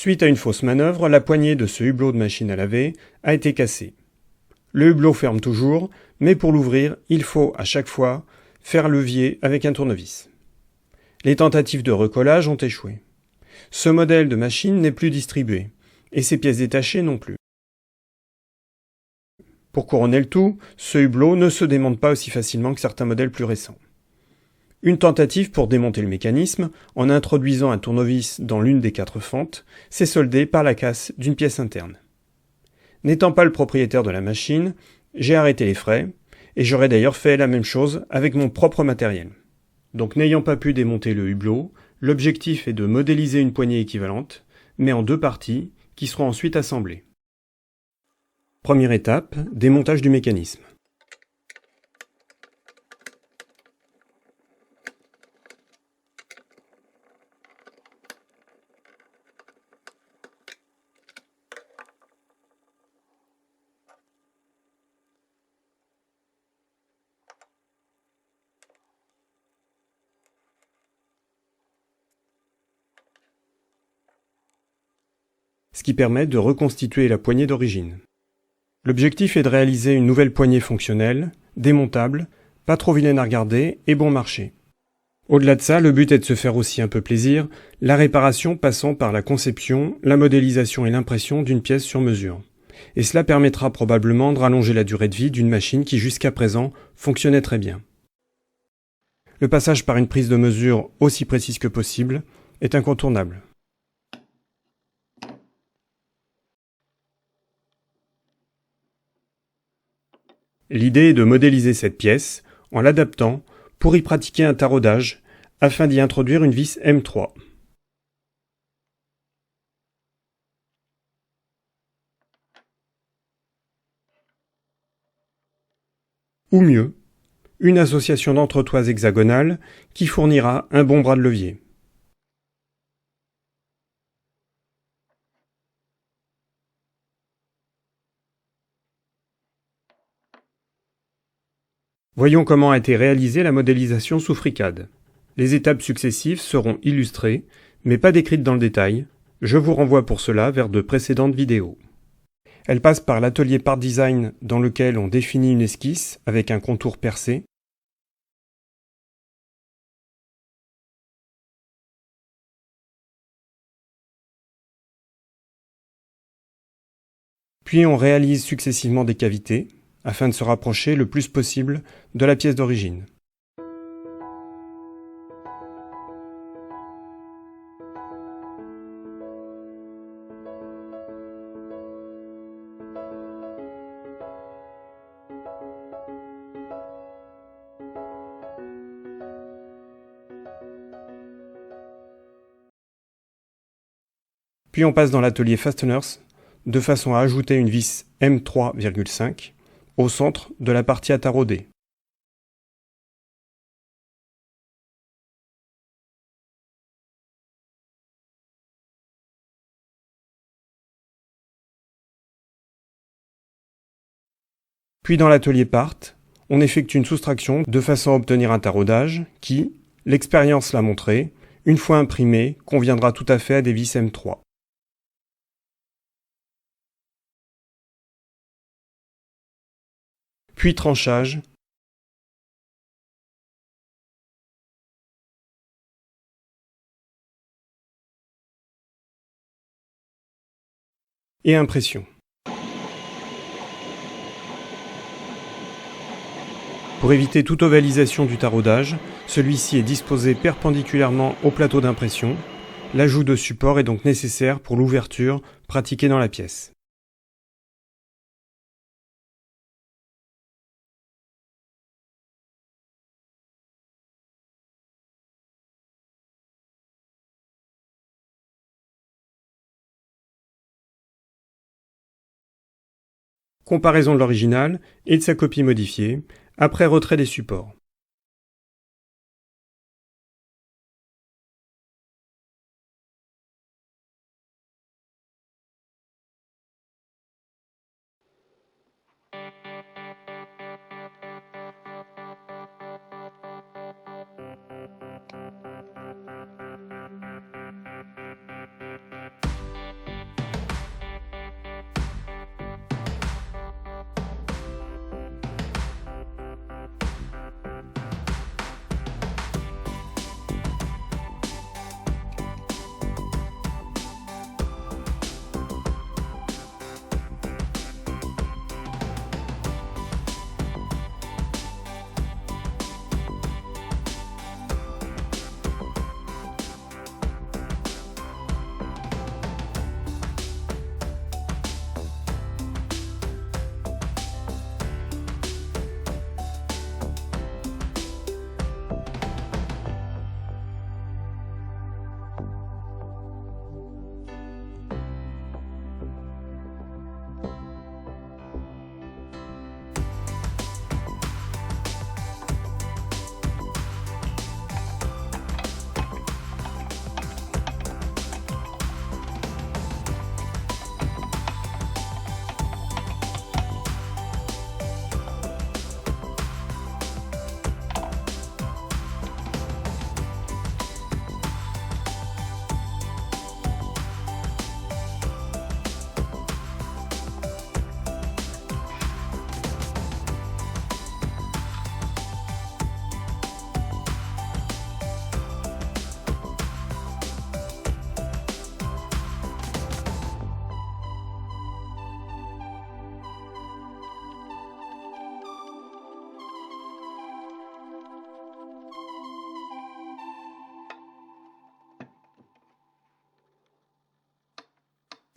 Suite à une fausse manœuvre, la poignée de ce hublot de machine à laver a été cassée. Le hublot ferme toujours, mais pour l'ouvrir, il faut à chaque fois faire levier avec un tournevis. Les tentatives de recollage ont échoué. Ce modèle de machine n'est plus distribué, et ses pièces détachées non plus. Pour couronner le tout, ce hublot ne se démonte pas aussi facilement que certains modèles plus récents. Une tentative pour démonter le mécanisme, en introduisant un tournevis dans l'une des 4 fentes, s'est soldée par la casse d'une pièce interne. N'étant pas le propriétaire de la machine, j'ai arrêté les frais, et j'aurais d'ailleurs fait la même chose avec mon propre matériel. Donc n'ayant pas pu démonter le hublot, l'objectif est de modéliser une poignée équivalente, mais en 2 parties, qui seront ensuite assemblées. Première étape, démontage du mécanisme. Ce qui permet de reconstituer la poignée d'origine. L'objectif est de réaliser une nouvelle poignée fonctionnelle, démontable, pas trop vilaine à regarder et bon marché. Au-delà de ça, le but est de se faire aussi un peu plaisir, la réparation passant par la conception, la modélisation et l'impression d'une pièce sur mesure. Et cela permettra probablement de rallonger la durée de vie d'une machine qui jusqu'à présent fonctionnait très bien. Le passage par une prise de mesure aussi précise que possible est incontournable. L'idée est de modéliser cette pièce en l'adaptant pour y pratiquer un taraudage afin d'y introduire une vis M3. Ou mieux, une association d'entretoises hexagonales qui fournira un bon bras de levier. Voyons comment a été réalisée la modélisation sous FreeCAD. Les étapes successives seront illustrées, mais pas décrites dans le détail. Je vous renvoie pour cela vers de précédentes vidéos. Elle passe par l'atelier Part Design dans lequel on définit une esquisse avec un contour percé. Puis on réalise successivement des cavités, afin de se rapprocher le plus possible de la pièce d'origine. Puis on passe dans l'atelier Fasteners, de façon à ajouter une vis M3,5 au centre de la partie à tarauder. Puis dans l'atelier Part, on effectue une soustraction de façon à obtenir un taraudage qui, l'expérience l'a montré, une fois imprimé, conviendra tout à fait à des vis M3. Puis tranchage, et impression. Pour éviter toute ovalisation du taraudage, celui-ci est disposé perpendiculairement au plateau d'impression. L'ajout de support est donc nécessaire pour l'ouverture pratiquée dans la pièce. Comparaison de l'original et de sa copie modifiée, après retrait des supports.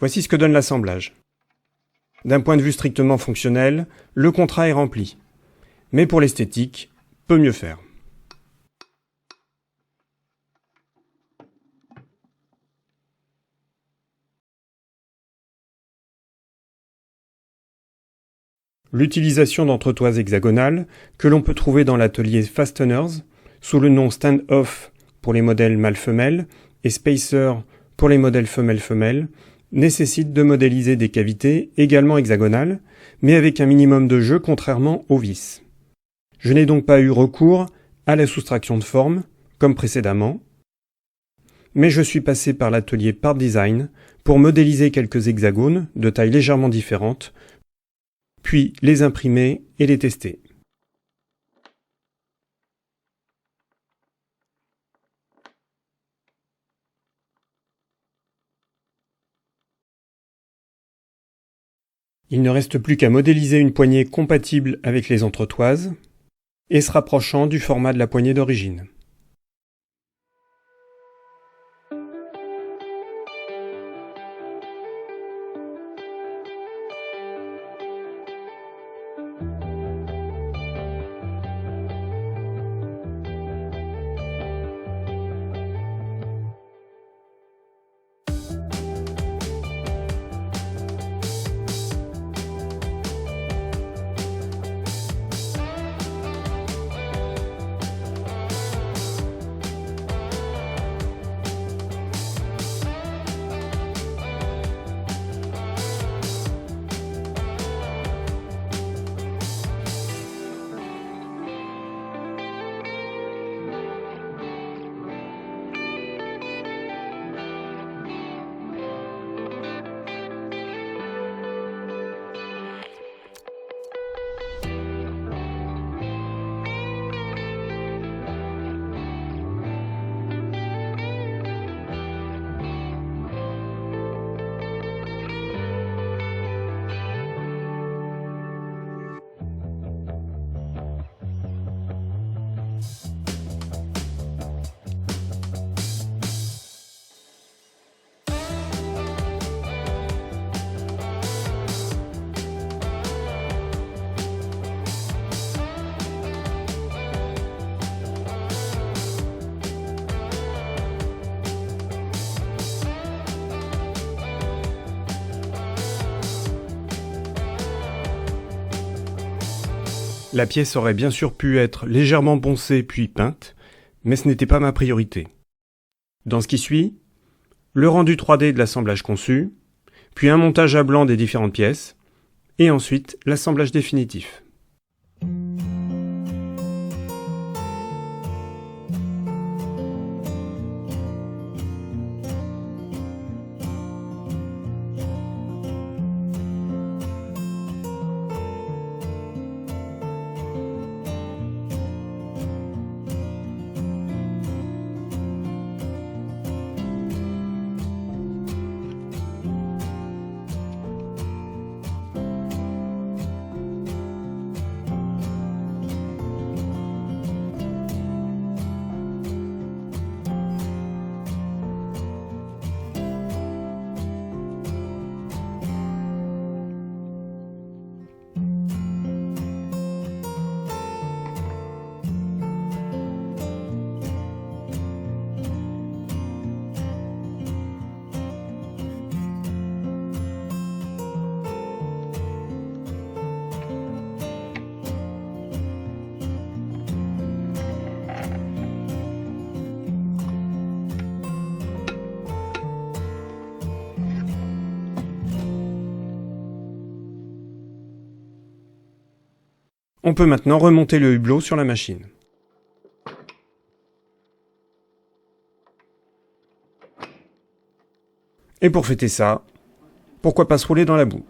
Voici ce que donne l'assemblage. D'un point de vue strictement fonctionnel, le contrat est rempli. Mais pour l'esthétique, peut mieux faire. L'utilisation d'entretoises hexagonales, que l'on peut trouver dans l'atelier Fasteners, sous le nom stand-off pour les modèles mâle-femelle et spacer pour les modèles femelle-femelle, nécessite de modéliser des cavités également hexagonales, mais avec un minimum de jeu contrairement aux vis. Je n'ai donc pas eu recours à la soustraction de forme, comme précédemment, mais je suis passé par l'atelier Part Design pour modéliser quelques hexagones de tailles légèrement différentes, puis les imprimer et les tester. Il ne reste plus qu'à modéliser une poignée compatible avec les entretoises et se rapprochant du format de la poignée d'origine. La pièce aurait bien sûr pu être légèrement poncée puis peinte, mais ce n'était pas ma priorité. Dans ce qui suit, le rendu 3D de l'assemblage conçu, puis un montage à blanc des différentes pièces, et ensuite l'assemblage définitif. On peut maintenant remonter le hublot sur la machine. Et pour fêter ça, pourquoi pas se rouler dans la boue ?